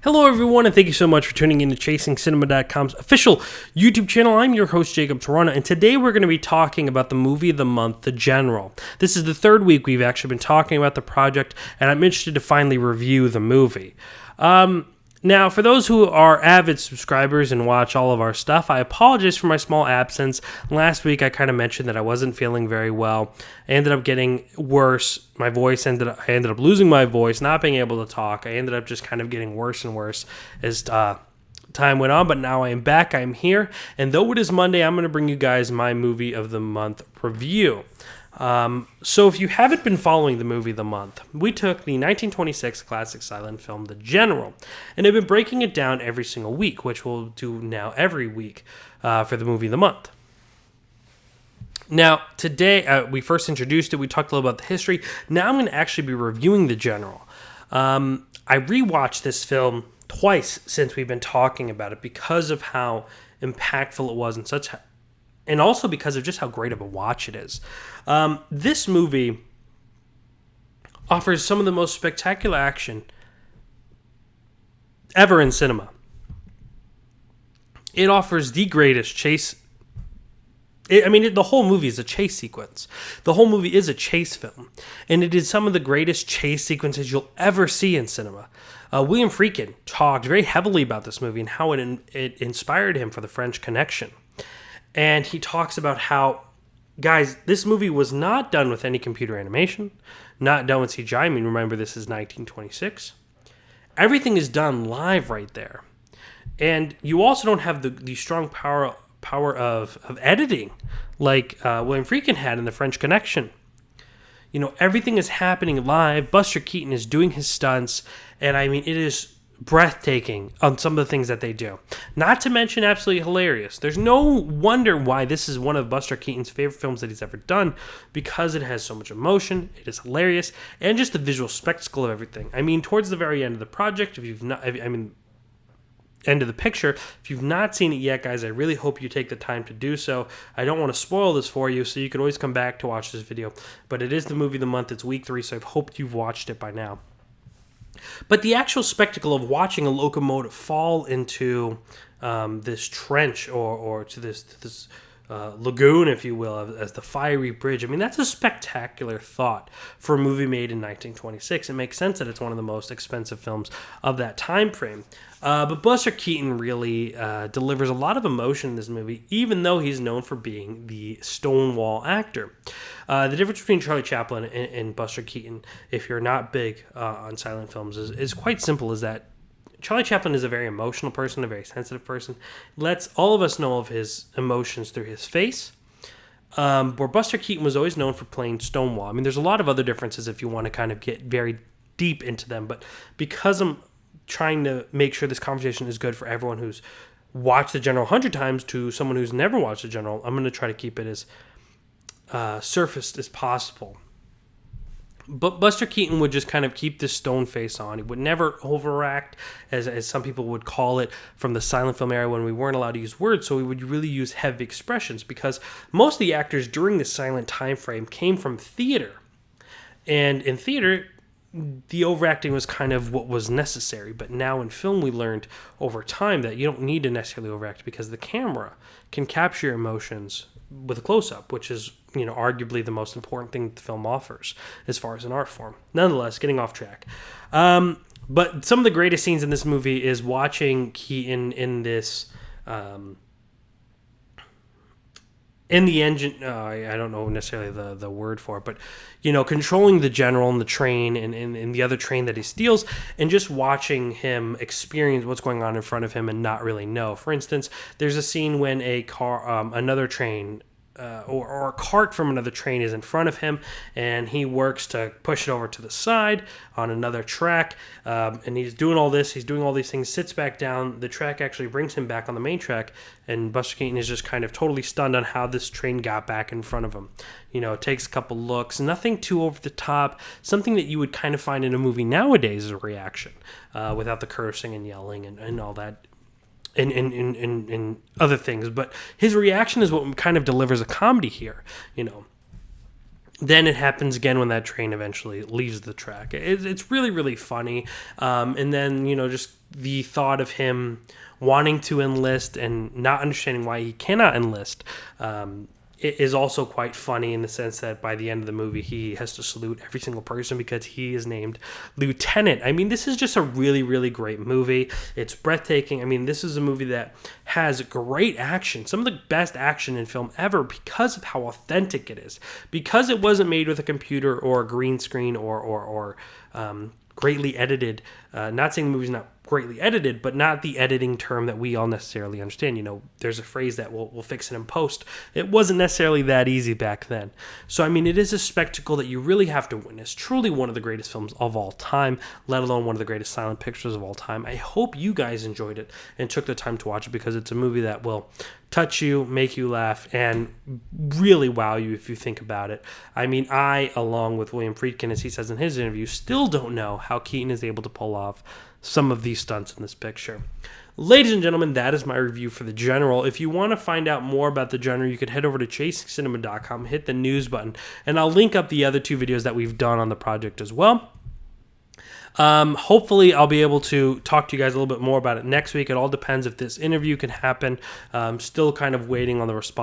Hello, everyone, and thank you so much for tuning in to ChasingCinema.com's official YouTube channel. I'm your host, Jacob Torana, and today we're going to be talking about the movie of the month, The General. This is the third week we've actually been talking about the project, and I'm interested to finally review the movie. Now, for those who are avid subscribers and watch all of our stuff, I apologize for my small absence. Last week, I kind of mentioned that I wasn't feeling very well. I ended up getting worse. I ended up losing my voice, not being able to talk. I ended up just kind of getting worse and worse as time went on, but now I am back. I am here, and though it is Monday, I'm going to bring you guys my movie of the month review. So if you haven't been following the movie of the month, we took the 1926 classic silent film, The General, and have been breaking it down every single week, which we'll do now every week for the movie of the month. Now, today, we first introduced it, we talked a little about the history. Now I'm going to actually be reviewing The General. I rewatched this film twice since we've been talking about it because of how impactful it was and also because of just how great of a watch it is. This movie offers some of the most spectacular action ever in cinema. It offers the greatest chase. The whole movie is a chase sequence. The whole movie is a chase film. And it is some of the greatest chase sequences you'll ever see in cinema. William Friedkin talked very heavily about this movie and how it inspired him for the French Connection. And he talks about how, guys, this movie was not done with any computer animation, not done with CGI. I mean, remember, this is 1926. Everything is done live right there. And you also don't have the strong power of editing like William Friedkin had in the French Connection. You know, everything is happening live. Buster Keaton is doing his stunts. And I mean, it is breathtaking on some of the things that they do. Not to mention absolutely hilarious. There's no wonder why this is one of Buster Keaton's favorite films that he's ever done, because it has so much emotion, it is hilarious, and just the visual spectacle of everything. I mean, towards the very end of the project, end of the picture, if you've not seen it yet, guys, I really hope you take the time to do so. I don't want to spoil this for you, so you can always come back to watch this video, but it is the movie of the month. It's week 3, so I hope you've watched it by now. But the actual spectacle of watching a locomotive fall into this trench or to this lagoon, if you will, as the fiery bridge, I mean, that's a spectacular thought for a movie made in 1926. It makes sense that it's one of the most expensive films of that time frame. But Buster Keaton really delivers a lot of emotion in this movie, even though he's known for being the Stonewall actor. The difference between Charlie Chaplin and Buster Keaton, if you're not big on silent films, is quite simple, is that Charlie Chaplin is a very emotional person, a very sensitive person. Lets all of us know of his emotions through his face. Where Buster Keaton was always known for playing Stonewall. I mean, there's a lot of other differences if you want to kind of get very deep into them, but because I'm trying to make sure this conversation is good for everyone who's watched The General 100 times to someone who's never watched The General, I'm going to try to keep it as surfaced as possible. But Buster Keaton would just kind of keep this stone face on. He would never overact, as some people would call it, from the silent film era when we weren't allowed to use words, so we would really use heavy expressions, because most of the actors during the silent time frame came from theater. And in theater, the overacting was kind of what was necessary. But now in film, we learned over time that you don't need to necessarily overact, because the camera can capture your emotions with a close-up, which is, you know, arguably the most important thing the film offers as far as an art form. Nonetheless, getting off track. But some of the greatest scenes in this movie is watching Keaton in this in the engine, I don't know necessarily the word for it, but, you know, controlling the general and the train and the other train that he steals, and just watching him experience what's going on in front of him and not really know. For instance, there's a scene when another train, or a cart from another train is in front of him, and he works to push it over to the side on another track, and he's doing all these things, sits back down, the track actually brings him back on the main track, and Buster Keaton is just kind of totally stunned on how this train got back in front of him. You know, it takes a couple looks, nothing too over the top, something that you would kind of find in a movie nowadays as a reaction, without the cursing and yelling and all that. And other things, but his reaction is what kind of delivers a comedy here, you know. then it happens again when that train eventually leaves the track. It's really, really funny. And then, just the thought of him wanting to enlist and not understanding why he cannot enlist it is also quite funny in the sense that by the end of the movie, he has to salute every single person because he is named lieutenant. I mean, this is just a really, really great movie. It's breathtaking. I mean, this is a movie that has great action, some of the best action in film ever because of how authentic it is. Because it wasn't made with a computer or a green screen or greatly edited. Not saying the movie's not greatly edited, but not the editing term that we all necessarily understand. There's a phrase that we'll fix it in post. It wasn't necessarily that easy back then. So, I mean, it is a spectacle that you really have to witness. Truly one of the greatest films of all time, let alone one of the greatest silent pictures of all time. I hope you guys enjoyed it and took the time to watch it because it's a movie that will touch you, make you laugh, and really wow you if you think about it. I mean, I, along with William Friedkin, as he says in his interview, still don't know how Keaton is able to pull off some of these stunts in this picture. Ladies and gentlemen, that is my review for The General. If you want to find out more about The General, you could head over to chasingcinema.com, hit the news button, and I'll link up the other 2 videos that we've done on the project as well. Hopefully I'll be able to talk to you guys a little bit more about it next week. It all depends if this interview can happen. Still kind of waiting on the response